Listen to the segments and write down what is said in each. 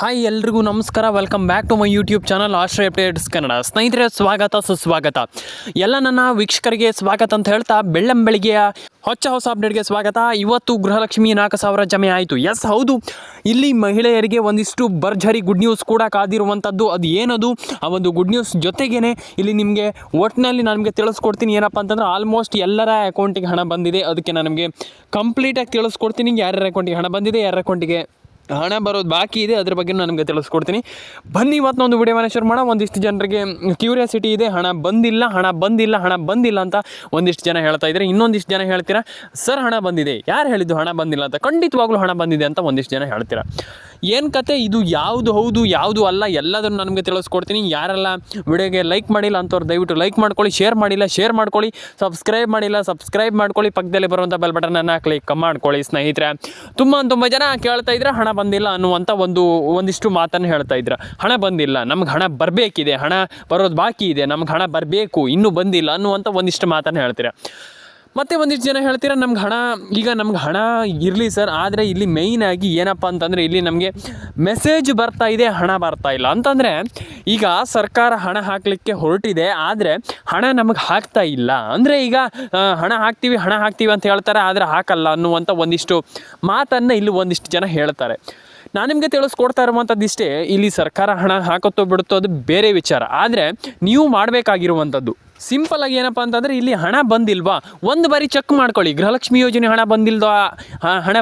Hi ಎಲ್ರಿಗೂ ನಮಸ್ಕಾರ. Welcome back to my YouTube channel Ashraya updates Kannada. ಸ್ನೇಹಿತರೆ, ಸ್ವಾಗತ ಸುಸ್ವಾಗತ. ಎಲ್ಲ ನನ್ನ ವೀಕ್ಷಕರಿಗೆ ಸ್ವಾಗತ ಅಂತ ಹೇಳ್ತಾ ಬೆಳ್ಳಂಬೆಳಿಗ್ಗೆಯ ಹೊಸ ಅಪ್ಡೇಟ್ಗೆ ಸ್ವಾಗತ. ಇವತ್ತು ಗೃಹಲಕ್ಷ್ಮಿ 4,000 ಜಮೆ ಆಯಿತು. ಎಸ್, ಹೌದು, ಇಲ್ಲಿ ಮಹಿಳೆಯರಿಗೆ ಒಂದಿಷ್ಟು ಭರ್ಜರಿ ಗುಡ್ ನ್ಯೂಸ್ ಕೂಡ ಕಾದಿರುವಂಥದ್ದು. ಅದು ಏನದು ಆ ಒಂದು ಗುಡ್ ನ್ಯೂಸ್ ಜೊತೆಗೇ ಇಲ್ಲಿ ನಿಮಗೆ ಒಟ್ಟಿನಲ್ಲಿ ನಾನು ನಿಮಗೆ ತಿಳಿಸ್ಕೊಡ್ತೀನಿ. ಏನಪ್ಪ ಅಂತಂದ್ರೆ ಆಲ್ಮೋಸ್ಟ್ ಎಲ್ಲರ ಅಕೌಂಟಿಗೆ ಹಣ ಬಂದಿದೆ. ಅದಕ್ಕೆ ನಾನು ನಿಮಗೆ ಕಂಪ್ಲೀಟಾಗಿ ತಿಳಿಸ್ಕೊಡ್ತೀನಿ. ಯಾರ್ಯಾರ ಅಕೌಂಟಿಗೆ ಹಣ ಬಂದಿದೆ, ಯಾರ ಅಕೌಂಟಿಗೆ ಹಣ ಬರೋದು ಬಾಕಿ ಇದೆ, ಅದ್ರ ಬಗ್ಗೆ ನಾನು ನಿಮಗೆ ತಿಳಿಸ್ಕೊಡ್ತೀನಿ. ಬನ್ನಿ ಇವತ್ತೊಂದು ವಿಡಿಯೋವನ್ನು ಶುರು ಮಾಡೋಣ. ಒಂದಿಷ್ಟು ಜನರಿಗೆ ಕ್ಯೂರಿಯಾಸಿಟಿ ಇದೆ, ಹಣ ಬಂದಿಲ್ಲ ಅಂತ ಒಂದಿಷ್ಟು ಜನ ಹೇಳ್ತಾ ಇದ್ದಾರೆ. ಇನ್ನೊಂದಿಷ್ಟು ಜನ ಹೇಳ್ತೀರಾ, ಸರ್ ಹಣ ಬಂದಿದೆ. ಯಾರು ಹೇಳಿದ್ದು ಹಣ ಬಂದಿಲ್ಲ ಅಂತ? ಖಂಡಿತವಾಗ್ಲೂ ಹಣ ಬಂದಿದೆ ಅಂತ ಒಂದಿಷ್ಟು ಜನ ಹೇಳ್ತೀರಾ. ಏನು ಕತೆ ಇದು? ಯಾವುದು ಹೌದು ಯಾವುದು ಅಲ್ಲ ಎಲ್ಲದನ್ನು ನನಗೆ ತಿಳಿಸ್ಕೊಡ್ತೀನಿ. ಯಾರೆಲ್ಲ ವಿಡಿಯೋಗೆ ಲೈಕ್ ಮಾಡಿಲ್ಲ ಅಂಥವ್ರು ದಯವಿಟ್ಟು ಲೈಕ್ ಮಾಡ್ಕೊಳ್ಳಿ, ಶೇರ್ ಮಾಡ್ಕೊಳ್ಳಿ, ಸಬ್ಸ್ಕ್ರೈಬ್ ಮಾಡ್ಕೊಳ್ಳಿ, ಪಕ್ಕದಲ್ಲಿ ಬರುವಂಥ ಬೆಲ್ ಬಟನನ್ನು ಕ್ಲಿಕ್ ಮಾಡ್ಕೊಳ್ಳಿ. ಸ್ನೇಹಿತರೆ, ತುಂಬ ಜನ ಕೇಳ್ತಾ ಇದ್ರೆ ಹಣ ಬಂದಿಲ್ಲ ಅನ್ನುವಂಥ ಒಂದಿಷ್ಟು ಮಾತನ್ನು ಹೇಳ್ತಾ ಇದ್ರು. ಹಣ ಬಂದಿಲ್ಲ, ನಮ್ಗೆ ಹಣ ಬರಬೇಕಿದೆ, ಹಣ ಬರೋದು ಬಾಕಿ ಇದೆ, ನಮ್ಗೆ ಹಣ ಬರಬೇಕು, ಇನ್ನೂ ಬಂದಿಲ್ಲ ಅನ್ನುವಂಥ ಒಂದಿಷ್ಟು ಮಾತನ್ನು ಹೇಳ್ತೀರಾ. ಮತ್ತು ಒಂದಿಷ್ಟು ಜನ ಹೇಳ್ತೀರಾ, ನಮ್ಗೆ ಹಣ ಇರಲಿ ಸರ್, ಆದರೆ ಇಲ್ಲಿ ಮೇಯ್ನಾಗಿ ಏನಪ್ಪ ಅಂತಂದರೆ ಇಲ್ಲಿ ನಮಗೆ ಮೆಸೇಜ್ ಬರ್ತಾ ಇದೆ, ಹಣ ಬರ್ತಾ ಇಲ್ಲ ಅಂತಂದರೆ ಈಗ ಸರ್ಕಾರ ಹಣ ಹಾಕಲಿಕ್ಕೆ ಹೊರಟಿದೆ, ಆದರೆ ಹಣ ನಮಗೆ ಹಾಕ್ತಾ ಇಲ್ಲ. ಅಂದರೆ ಈಗ ಹಣ ಹಾಕ್ತೀವಿ ಅಂತ ಹೇಳ್ತಾರೆ, ಆದರೆ ಹಾಕಲ್ಲ ಅನ್ನುವಂಥ ಒಂದಿಷ್ಟು ಮಾತನ್ನು ಇಲ್ಲಿ ಒಂದಿಷ್ಟು ಜನ ಹೇಳ್ತಾರೆ. ನಾನು ನಿಮಗೆ ತಿಳಿಸ್ಕೊಡ್ತಾ ಇರುವಂಥದ್ದು ಇಷ್ಟೇ. ಇಲ್ಲಿ ಸರ್ಕಾರ ಹಣ ಹಾಕುತ್ತೋ ಬಿಡುತ್ತೋ ಅದು ಬೇರೆ ವಿಚಾರ, ಆದರೆ ನೀವು ಮಾಡಬೇಕಾಗಿರುವಂಥದ್ದು ಸಿಂಪಲ್ಲಾಗಿ ಏನಪ್ಪ ಅಂತಂದರೆ ಇಲ್ಲಿ ಹಣ ಬಂದಿಲ್ವಾ ಒಂದು ಬಾರಿ ಚೆಕ್ ಮಾಡ್ಕೊಳ್ಳಿ. ಗೃಹಲಕ್ಷ್ಮಿ ಯೋಜನೆ ಹಣ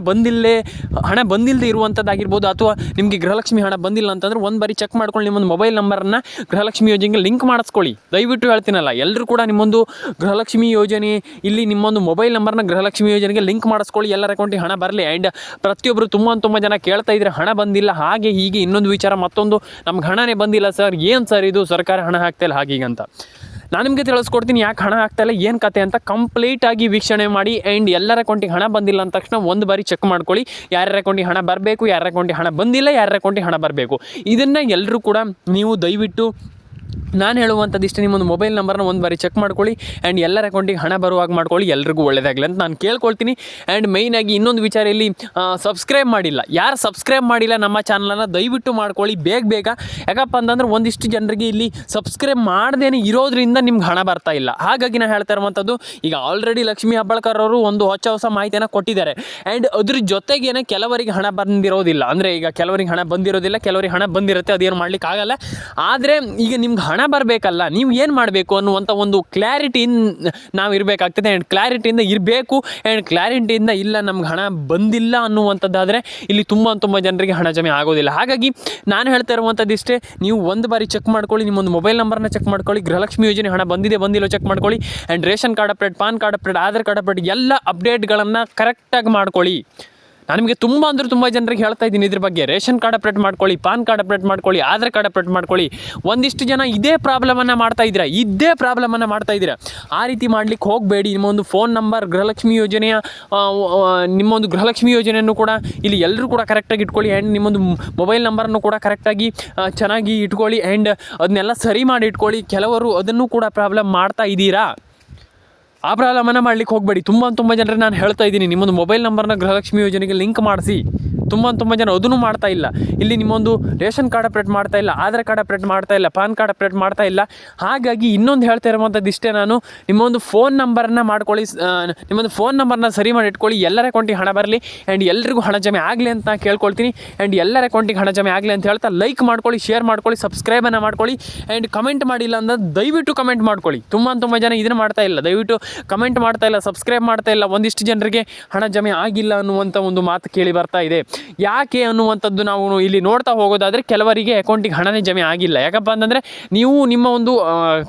ಬಂದಿಲ್ಲದೆ ಇರುವಂಥದ್ದಾಗಿರ್ಬೋದು, ಅಥವಾ ನಿಮಗೆ ಗೃಹಲಕ್ಷ್ಮಿ ಹಣ ಬಂದಿಲ್ಲ ಅಂತಂದರೆ ಒಂದು ಬಾರಿ ಚೆಕ್ ಮಾಡ್ಕೊಳ್ಳಿ. ನಿಮ್ಮೊಂದು ಮೊಬೈಲ್ ನಂಬರನ್ನು ಗೃಹಲಕ್ಷ್ಮಿ ಯೋಜನೆಗೆ ಲಿಂಕ್ ಮಾಡಿಸ್ಕೊಳ್ಳಿ. ದಯವಿಟ್ಟು ಹೇಳ್ತೀನಲ್ಲ, ಎಲ್ಲರೂ ಕೂಡ ನಿಮ್ಮೊಂದು ಗೃಹಲಕ್ಷ್ಮಿ ಯೋಜನೆ ಇಲ್ಲಿ ನಿಮ್ಮೊಂದು ಮೊಬೈಲ್ ನಂಬರ್ನ ಗೃಹಲಕ್ಷ್ಮಿ ಯೋಜನೆಗೆ ಲಿಂಕ್ ಮಾಡಿಸ್ಕೊಳ್ಳಿ. ಎಲ್ಲರ ಅಕೌಂಟಿಗೆ ಹಣ ಬರಲಿ. ಆ್ಯಂಡ್ ಪ್ರತಿಯೊಬ್ಬರು ತುಂಬ ಜನ ಕೇಳ್ತಾ ಇದ್ರೆ ಹಣ ಬಂದಿಲ್ಲ, ಹಾಗೆ ಹೀಗೆ ಇನ್ನೊಂದು ವಿಚಾರ ಮತ್ತೊಂದು, ನಮ್ಗೆ ಹಣನೇ ಬಂದಿಲ್ಲ ಸರ್, ಏನು ಸರ್ ಇದು ಸರ್ಕಾರ ಹಣ ಹಾಕ್ತಾಯಿಲ್ಲ ಹಾಗೀಗಂತ. ನಾನು ನಿಮಗೆ ತಿಳಿಸ್ಕೊಡ್ತೀನಿ ಯಾಕೆ ಹಣ ಆಗ್ತಾಯಿಲ್ಲ, ಏನು ಕತೆ ಅಂತ ಕಂಪ್ಲೀಟಾಗಿ ವೀಕ್ಷಣೆ ಮಾಡಿ. ಆ್ಯಂಡ್ ಎಲ್ಲರ ಅಕೌಂಟಿಗೆ ಹಣ ಬಂದಿಲ್ಲ ಅಂದ ತಕ್ಷಣ ಒಂದು ಬಾರಿ ಚೆಕ್ ಮಾಡ್ಕೊಳ್ಳಿ. ಯಾರ್ಯಾರ ಅಕೌಂಟಿಗೆ ಹಣ ಬರಬೇಕು, ಯಾರ್ಯಾರ ಅಕೌಂಟಿಗೆ ಹಣ ಬಂದಿಲ್ಲ, ಯಾರ್ಯಾರ ಅಕೌಂಟಿಗೆ ಹಣ ಬರಬೇಕು. ಇದನ್ನು ಎಲ್ಲರೂ ಕೂಡ ನೀವು ದಯವಿಟ್ಟು ನಾನು ಹೇಳುವಂಥದ್ದು ಇಷ್ಟೇ, ನಿಮ್ಮೊಂದು ಮೊಬೈಲ್ ನಂಬರ್ನ ಒಂದು ಬಾರಿ ಚೆಕ್ ಮಾಡ್ಕೊಳ್ಳಿ. ಆ್ಯಂಡ್ ಎಲ್ಲರ ಅಕೌಂಟಿಗೆ ಹಣ ಬರುವಾಗ ಮಾಡ್ಕೊಳ್ಳಿ. ಎಲ್ರಿಗೂ ಒಳ್ಳೆಯದಾಗಲಿ ಅಂತ ನಾನು ಕೇಳ್ಕೊಳ್ತೀನಿ. ಆ್ಯಂಡ್ ಮೇಯ್ನಾಗಿ ಇನ್ನೊಂದು ವಿಚಾರ, ಇಲ್ಲಿ ಸಬ್ಸ್ಕ್ರೈಬ್ ಮಾಡಿಲ್ಲ, ಯಾರು ಸಬ್ಸ್ಕ್ರೈಬ್ ಮಾಡಿಲ್ಲ ನಮ್ಮ ಚಾನಲನ್ನು ದಯವಿಟ್ಟು ಮಾಡ್ಕೊಳ್ಳಿ ಬೇಗ. ಯಾಕಪ್ಪ ಅಂತಂದ್ರೆ ಒಂದಿಷ್ಟು ಜನರಿಗೆ ಇಲ್ಲಿ ಸಬ್ಸ್ಕ್ರೈಬ್ ಮಾಡದೇನೆ ಇರೋದ್ರಿಂದ ನಿಮ್ಗೆ ಹಣ ಬರ್ತಾ ಇಲ್ಲ. ಹಾಗಾಗಿ ನಾನು ಹೇಳ್ತಾ ಇರುವಂಥದ್ದು, ಈಗ ಆಲ್ರೆಡಿ ಲಕ್ಷ್ಮೀ ಹೆಬ್ಬಾಳ್ಕರ್ ಅವರು ಒಂದು ಹೊಸ ಮಾಹಿತಿಯನ್ನು ಕೊಟ್ಟಿದ್ದಾರೆ. ಆ್ಯಂಡ್ ಅದ್ರ ಜೊತೆಗೇನೆ ಕೆಲವರಿಗೆ ಹಣ ಬಂದಿರೋದಿಲ್ಲ, ಅಂದರೆ ಈಗ ಕೆಲವರಿಗೆ ಹಣ ಬಂದಿರೋದಿಲ್ಲ, ಕೆಲವರಿಗೆ ಹಣ ಬಂದಿರುತ್ತೆ, ಅದೇನು ಮಾಡ್ಲಿಕ್ಕೆ ಆಗಲ್ಲ. ಆದರೆ ಈಗ ನಿಮ್ಗೆ ಹಣ ಬರಬೇಕಲ್ಲ, ನೀವು ಏನು ಮಾಡಬೇಕು ಅನ್ನುವಂಥ ಒಂದು ಕ್ಲಾರಿಟಿಯಿಂದ ನಾವು ಇರಬೇಕಾಗ್ತದೆ. ಆ್ಯಂಡ್ ಕ್ಲಾರಿಟಿಯಿಂದ ಇರಬೇಕು. ಆ್ಯಂಡ್ ಕ್ಲಾರಿಟಿಯಿಂದ ಇಲ್ಲ ನಮ್ಗೆ ಹಣ ಬಂದಿಲ್ಲ ಅನ್ನುವಂಥದ್ದಾದರೆ ಇಲ್ಲಿ ತುಂಬ ಜನರಿಗೆ ಹಣ ಜಮೆ ಆಗೋದಿಲ್ಲ. ಹಾಗಾಗಿ ನಾನು ಹೇಳ್ತಾ ಇರುವಂಥದ್ದು ಇಷ್ಟೇ, ನೀವು ಒಂದು ಬಾರಿ ಚೆಕ್ ಮಾಡ್ಕೊಳ್ಳಿ, ನಿಮ್ಮೊಂದು ಮೊಬೈಲ್ ನಂಬರ್ನ ಚೆಕ್ ಮಾಡ್ಕೊಳ್ಳಿ. ಗೃಹಲಕ್ಷ್ಮಿ ಯೋಜನೆ ಹಣ ಬಂದಿಲ್ಲ ಚೆಕ್ ಮಾಡ್ಕೊಳ್ಳಿ. And ration card update, PAN card update, Aadhaar card update ಎಲ್ಲ ಅಪ್ಡೇಟ್ಗಳನ್ನು ಕರೆಕ್ಟಾಗಿ ಮಾಡ್ಕೊಳ್ಳಿ. ನಾನು ನಿಮಗೆ ತುಂಬ ಜನರಿಗೆ ಹೇಳ್ತಾ ಇದ್ದೀನಿ ಇದ್ರ ಬಗ್ಗೆ. ರೇಷನ್ ಕಾರ್ಡ್ ಅಪ್ಡೇಟ್ ಮಾಡ್ಕೊಳ್ಳಿ, ಪಾನ್ ಕಾರ್ಡ್ ಅಪ್ಡೇಟ್ ಮಾಡ್ಕೊಳ್ಳಿ, ಆಧಾರ್ ಕಾರ್ಡ್ ಅಪ್ಡೇಟ್ ಮಾಡ್ಕೊಳ್ಳಿ. ಒಂದಿಷ್ಟು ಜನ ಇದೇ ಪ್ರಾಬ್ಲಮನ್ನು ಮಾಡ್ತಾ ಇದ್ದೀರಾ. ಆ ರೀತಿ ಮಾಡ್ಲಿಕ್ಕೆ ಹೋಗಬೇಡಿ. ನಿಮ್ಮೊಂದು ಫೋನ್ ನಂಬರ್ ಗೃಹಲಕ್ಷ್ಮಿ ಯೋಜನೆಯ ನಿಮ್ಮೊಂದು ಗೃಹಲಕ್ಷ್ಮಿ ಯೋಜನೆಯನ್ನು ಕೂಡ ಇಲ್ಲಿ ಎಲ್ಲರೂ ಕೂಡ ಕರೆಕ್ಟಾಗಿ ಇಟ್ಕೊಳ್ಳಿ. ಆ್ಯಂಡ್ ನಿಮ್ಮೊಂದು ಮೊಬೈಲ್ ನಂಬರನ್ನು ಕೂಡ ಕರೆಕ್ಟಾಗಿ ಚೆನ್ನಾಗಿ ಇಟ್ಕೊಳ್ಳಿ. ಆ್ಯಂಡ್ ಅದನ್ನೆಲ್ಲ ಸರಿ ಮಾಡಿ ಇಟ್ಕೊಳ್ಳಿ. ಕೆಲವರು ಅದನ್ನು ಕೂಡ ಪ್ರಾಬ್ಲಮ್ ಮಾಡ್ತಾ ಇದ್ದೀರಾ, ಆ ಪ್ರಾಬ್ಲಮನ್ನು ಮಾಡ್ಲಿಕ್ಕೆ ಹೋಗಬೇಡಿ. ತುಂಬ ಜನರಿಗೆ ನಾನು ಹೇಳ್ತಾ ಇದ್ದೀನಿ, ನಿಮ್ಮೊಂದು ಮೊಬೈಲ್ ನಂಬರ್ನ ಗೃಹಲಕ್ಷ್ಮಿ ಯೋಜನೆಗೆ ಲಿಂಕ್ ಮಾಡಿಸಿ. ತುಂಬ ಜನ ಅದನ್ನು ಮಾಡ್ತಾ ಇಲ್ಲ. ಇಲ್ಲಿ ನಿಮ್ಮೊಂದು ರೇಷನ್ ಕಾರ್ಡ್ ಅಪ್ಡೇಟ್ ಮಾಡ್ತಾ ಇಲ್ಲ, ಆಧಾರ್ ಕಾರ್ಡ್ ಅಪ್ಡೇಟ್ ಮಾಡ್ತಾ ಇಲ್ಲ, ಪಾನ್ ಕಾರ್ಡ್ ಅಪ್ಡೇಟ್ ಮಾಡ್ತಾ ಇಲ್ಲ. ಹಾಗಾಗಿ ಇನ್ನೊಂದು ಹೇಳ್ತಾ ಇರುವಂಥದ್ದು ಇಷ್ಟೇ, ನಾನು ನಿಮ್ಮೊಂದು ಫೋನ್ ನಂಬರನ್ನು ಮಾಡ್ಕೊಳ್ಳಿ, ನಿಮ್ಮೊಂದು ಫೋನ್ ನಂಬರ್ನ ಸರಿ ಮಾಡಿ ಇಟ್ಕೊಳ್ಳಿ. ಎಲ್ಲರ ಅಕೌಂಟಿಗೆ ಹಣ ಬರಲಿ ಆ್ಯಂಡ್ ಎಲ್ರಿಗೂ ಹಣ ಜಮೆ ಆಗಲಿ ಅಂತ ನಾನು ಕೇಳ್ಕೊಳ್ತೀನಿ. ಆ್ಯಂಡ್ ಎಲ್ಲರ ಅಕೌಂಟಿಗೆ ಹಣ ಜಮೆ ಆಗಲಿ ಅಂತ ಹೇಳ್ತಾ ಲೈಕ್ ಮಾಡ್ಕೊಳ್ಳಿ, ಶೇರ್ ಮಾಡ್ಕೊಳ್ಳಿ, ಸಬ್ಸ್ಕ್ರೈಬನ್ನು ಮಾಡ್ಕೊಳ್ಳಿ. ಆ್ಯಂಡ್ ಕಮೆಂಟ್ ಮಾಡಿಲ್ಲ ಅಂದ್ರೆ ದಯವಿಟ್ಟು ಕಮೆಂಟ್ ಮಾಡ್ಕೊಳ್ಳಿ. ತುಂಬ ಜನ ಇದನ್ನು ಮಾಡ್ತಾ ಇಲ್ಲ, ದಯವಿಟ್ಟು ಕಮೆಂಟ್ ಮಾಡ್ತಾ ಇಲ್ಲ, ಸಬ್ಸ್ಕ್ರೈಬ್ ಮಾಡ್ತಾ ಇಲ್ಲ. ಒಂದಿಷ್ಟು ಜನರಿಗೆ ಹಣ ಜಮೆ ಆಗಿಲ್ಲ ಅನ್ನುವಂಥ ಒಂದು ಮಾತು ಕೇಳಿ ಬರ್ತಾ ಇದೆ. ಯಾಕೆ ಅನ್ನುವಂಥದ್ದು ನಾವು ಇಲ್ಲಿ ನೋಡ್ತಾ ಹೋಗೋದಾದರೆ ಕೆಲವರಿಗೆ ಅಕೌಂಟಿಗೆ ಹಣನೇ ಜಮೆ ಆಗಿಲ್ಲ. ಯಾಕಪ್ಪ ಅಂತಂದರೆ ನೀವು ನಿಮ್ಮ ಒಂದು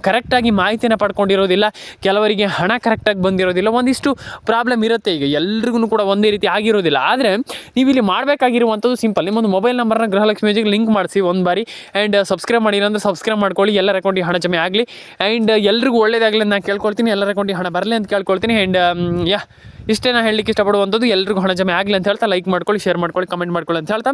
ಕರೆಕ್ಟಾಗಿ ಮಾಹಿತಿನ ಪಡ್ಕೊಂಡಿರೋದಿಲ್ಲ, ಕೆಲವರಿಗೆ ಹಣ ಕರೆಕ್ಟಾಗಿ ಬಂದಿರೋದಿಲ್ಲ, ಒಂದಿಷ್ಟು ಪ್ರಾಬ್ಲಮ್ ಇರುತ್ತೆ. ಈಗ ಎಲ್ರಿಗೂ ಕೂಡ ಒಂದೇ ರೀತಿ ಆಗಿರೋದಿಲ್ಲ. ಆದರೆ ನೀವು ಇಲ್ಲಿ ಮಾಡಬೇಕಾಗಿರುವಂಥದ್ದು ಸಿಂಪಲ್, ನಿಮ್ಮೊಂದು ಮೊಬೈಲ್ ನಂಬರ್ನ ಗೃಹಲಕ್ಷ್ಮಿ ಯೋಜನೆಗೆ ಲಿಂಕ್ ಮಾಡಿಸಿ ಒಂದು ಬಾರಿ. ಆ್ಯಂಡ್ ಸಬ್ಸ್ಕ್ರೈಬ್ ಮಾಡಿಲ್ಲ ಅಂದರೆ ಸಬ್ಸ್ಕ್ರೈಬ್ ಮಾಡ್ಕೊಳ್ಳಿ. ಎಲ್ಲರ ಅಕೌಂಟಿಗೆ ಹಣ ಜಮೆ ಆಗಲಿ. ಆ್ಯಂಡ್ ಎಲ್ರಿಗೂ ಒಳ್ಳೆಯದಾಗಲಿ ಅಂತ ನಾನು ಕೇಳ್ಕೊಳ್ತೀನಿ, ಎಲ್ಲರ ಅಕೌಂಟಿಗೆ ಹಣ ಬರಲಿ ಅಂತ ಕೇಳ್ಕೊಳ್ತೀನಿ. ಆ್ಯಂಡ್ ಇಷ್ಟೇ ನಾನು ಹೇಳಲಿಕ್ಕೆ ಇಷ್ಟಪಡುವಂಥದ್ದು. ಎಲ್ರಿಗೂ ಹಣ ಜಮೆ ಆಗಲಿ ಅಂತ ಹೇಳ್ತಾ ಲೈಕ್ ಮಾಡ್ಕೊಳ್ಳಿ, ಶೇರ್ ಮಾಡ್ಕೊಳ್ಳಿ. ಮಾಡ್ಕೊಳ್ಳಿ, ಕಮೆಂಟ್ ಮಾಡ್ಕೊಳ್ಳಿ ಅಂತ ಹೇಳ್ತಾ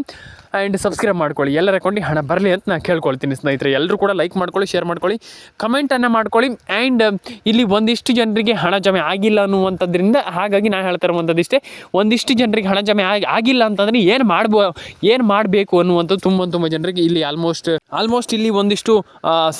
ಆ್ಯಂಡ್ ಸಬ್ಸ್ಕ್ರೈಬ್ ಮಾಡ್ಕೊಳ್ಳಿ. ಎಲ್ಲರ ಅಕೌಂಟಿಗೆ ಹಣ ಬರಲಿ ಅಂತ ನಾನು ಕೇಳ್ಕೊಳ್ತೀನಿ ಸ್ನೇಹಿತರೆ. ಎಲ್ಲರೂ ಕೂಡ ಲೈಕ್ ಮಾಡ್ಕೊಳ್ಳಿ, ಶೇರ್ ಮಾಡ್ಕೊಳ್ಳಿ, ಕಮೆಂಟನ್ನು ಮಾಡ್ಕೊಳ್ಳಿ. ಆ್ಯಂಡ್ ಇಲ್ಲಿ ಒಂದಿಷ್ಟು ಜನರಿಗೆ ಹಣ ಜಮೆ ಆಗಿಲ್ಲ ಅನ್ನುವಂಥದ್ರಿಂದ ಹಾಗಾಗಿ ನಾನು ಹೇಳ್ತಾ ಇರುವಂಥದ್ದಿಷ್ಟೇ. ಒಂದಿಷ್ಟು ಜನರಿಗೆ ಹಣ ಜಮೆ ಆಗಿಲ್ಲ ಅಂತಂದರೆ ಏನು ಮಾಡಬೇಕು ಅನ್ನುವಂಥದ್ದು ತುಂಬ ಜನರಿಗೆ ಇಲ್ಲಿ ಆಲ್ಮೋಸ್ಟ್ ಇಲ್ಲಿ ಒಂದಿಷ್ಟು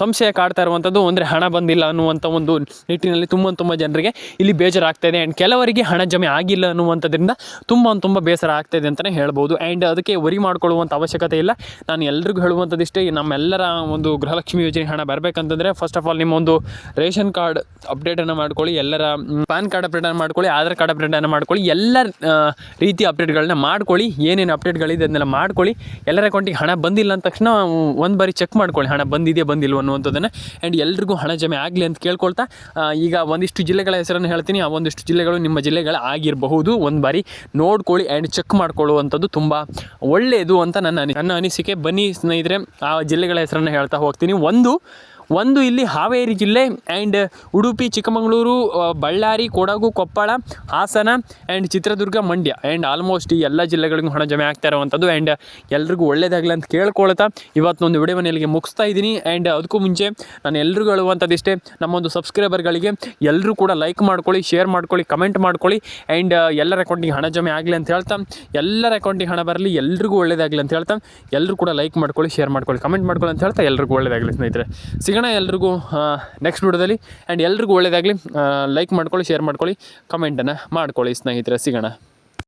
ಸಂಶಯ ಕಾಡ್ತಾ ಇರುವಂಥದ್ದು ಅಂದರೆ ಹಣ ಬಂದಿಲ್ಲ ಅನ್ನುವಂಥ ಒಂದು ನಿಟ್ಟಿನಲ್ಲಿ ತುಂಬ ಜನರಿಗೆ ಇಲ್ಲಿ ಬೇಜಾರಾಗ್ತಾ ಇದೆ. ಆ್ಯಂಡ್ ಕೆಲವರಿಗೆ ಹಣ ಜಮೆ ಆಗಿಲ್ಲ ಅನ್ನುವಂಥದ್ರಿಂದ ತುಂಬ ಬೇಸರ ಆಗ್ತಾಯಿದೆ ಅಂತಲೇ ಹೇಳ್ಬೋದು. ಆ್ಯಂಡ್ ಅದಕ್ಕೆ ವರಿ ಮಾಡ್ಕೊಳ್ಳುವಂಥ ಅವಶ್ಯಕತೆ ಇಲ್ಲ. ನಾನು ಎಲ್ರಿಗೂ ಹೇಳುವಂಥದ್ದಿಷ್ಟೇ, ನಮ್ಮೆಲ್ಲರ ಒಂದು ಗೃಹಲಕ್ಷ್ಮಿ ಯೋಜನೆ ಹಣ ಬರಬೇಕಂತಂದರೆ ಫಸ್ಟ್ ಆಫ್ ಆಲ್ ನಿಮ್ಮ ಒಂದು ರೇಷನ್ ಕಾರ್ಡ್ ಅಪ್ಡೇಟನ್ನು ಮಾಡ್ಕೊಳ್ಳಿ, ಎಲ್ಲರ ಪ್ಯಾನ್ ಕಾರ್ಡ್ ಅಪ್ಡೇಟನ್ನು ಮಾಡ್ಕೊಳ್ಳಿ, ಆಧಾರ್ ಕಾರ್ಡ್ ಅಪ್ಡೇಟನ್ನು ಮಾಡ್ಕೊಳ್ಳಿ, ಎಲ್ಲ ರೀತಿಯ ಅಪ್ಡೇಟ್ಗಳನ್ನ ಮಾಡ್ಕೊಳ್ಳಿ. ಏನೇನು ಅಪ್ಡೇಟ್ಗಳಿದೆ ಅದನ್ನೆಲ್ಲ ಮಾಡ್ಕೊಳ್ಳಿ. ಎಲ್ಲರ ಅಕೌಂಟಿಗೆ ಹಣ ಬಂದಿಲ್ಲ ಅಂದ ತಕ್ಷಣ ಒಂದು ಬಾರಿ ಚೆಕ್ ಮಾಡ್ಕೊಳ್ಳಿ ಹಣ ಬಂದಿದೆ ಬಂದಿಲ್ವ ಅನ್ನುವಂಥದ್ದನ್ನು. ಆ್ಯಂಡ್ ಎಲ್ರಿಗೂ ಹಣ ಜಮೆ ಆಗಲಿ ಅಂತ ಕೇಳ್ಕೊಳ್ತಾ ಈಗ ಒಂದಿಷ್ಟು ಜಿಲ್ಲೆಗಳ ಹೆಸರನ್ನು ಹೇಳ್ತೀನಿ. ಆ ಒಂದಿಷ್ಟು ಜಿಲ್ಲೆಗಳು ನಿಮ್ಮ ಜಿಲ್ಲೆಗಳು ಆಗಿರಬಹುದು. ಒಂದು ಬಾರಿ ನೋಡ್ಕೊಳ್ಳಿ ಆ್ಯಂಡ್ ಚೆಕ್ ಮಾಡ್ಕೊಳ್ಳುವಂಥದ್ದು ತುಂಬ ಒಳ್ಳೆಯದು ಅಂತ ನನ್ನ ಅನಿಸಿಕೆ. ಬನ್ನಿ ಸ್ನೇಹಿತರೆ, ಆ ಜಿಲ್ಲೆಗಳ ಹೆಸರನ್ನು ಹೇಳ್ತಾ ಹೋಗ್ತೀನಿ. ಒಂದು ಇಲ್ಲಿ ಹಾವೇರಿ ಜಿಲ್ಲೆ and Udupi, Chikkamagaluru, Ballari, Kodagu, Koppal, Hassan and Chitradurga, Mandya and almost ಈ ಎಲ್ಲ ಜಿಲ್ಲೆಗಳಿಗೂ ಹಣ ಜಮೆ ಆಗ್ತಾ ಇರುವಂಥದ್ದು. ಆ್ಯಂಡ್ ಎಲ್ರಿಗೂ ಒಳ್ಳೆಯದಾಗಲಿ ಅಂತ ಕೇಳ್ಕೊಳ್ತಾ ಇವತ್ತೊಂದು ವಿಡಿಯೋವನ್ನು ಇಲ್ಲಿಗೆ ಮುಗಿಸ್ತಾ ಇದ್ದೀನಿ. ಆ್ಯಂಡ್ ಅದಕ್ಕೂ ಮುಂಚೆ ನಾನು ಎಲ್ರಿಗೂ ಹೇಳುವಂಥದ್ದು ಇಷ್ಟೇ, ನಮ್ಮೊಂದು ಸಬ್ಸ್ಕ್ರೈಬರ್ಗಳಿಗೆ ಎಲ್ಲರೂ ಕೂಡ ಲೈಕ್ ಮಾಡ್ಕೊಳ್ಳಿ, ಶೇರ್ ಮಾಡ್ಕೊಳ್ಳಿ, ಕಮೆಂಟ್ ಮಾಡ್ಕೊಳ್ಳಿ. ಆ್ಯಂಡ್ ಎಲ್ಲರ ಅಕೌಂಟಿಗೆ ಹಣ ಜಮೆ ಆಗಲಿ ಅಂತ ಹೇಳ್ತಾ, ಎಲ್ಲರ ಅಕೌಂಟಿಗೆ ಹಣ ಬರಲಿ, ಎಲ್ರಿಗೂ ಒಳ್ಳೆಯದಾಗಲಿ ಅಂತ ಹೇಳ್ತಾ, ಎಲ್ಲರೂ ಕೂಡ ಲೈಕ್ ಮಾಡ್ಕೊಳ್ಳಿ, ಶೇರ್ ಮಾಡ್ಕೊಳ್ಳಿ, ಕಮೆಂಟ್ ಮಾಡ್ಕೊಳ್ಳಿ ಅಂತ ಹೇಳ್ತಾ ಎಲ್ರಿಗೂ ಒಳ್ಳೆಯದಾಗಲಿ ಸ್ನೇಹಿತರೆ. ಸಿಗೋಣ ಎಲ್ರಿಗೂ ನೆಕ್ಸ್ಟ್ ವಿಡಿಯೋದಲ್ಲಿ. ಆ್ಯಂಡ್ ಎಲ್ರಿಗೂ ಒಳ್ಳೆಯದಾಗಲಿ. ಲೈಕ್ ಮಾಡ್ಕೊಳ್ಳಿ, ಶೇರ್ ಮಾಡ್ಕೊಳ್ಳಿ, ಕಮೆಂಟನ್ನು ಮಾಡ್ಕೊಳ್ಳಿ ಸ್ನೇಹಿತರೆ. ಸಿಗೋಣ.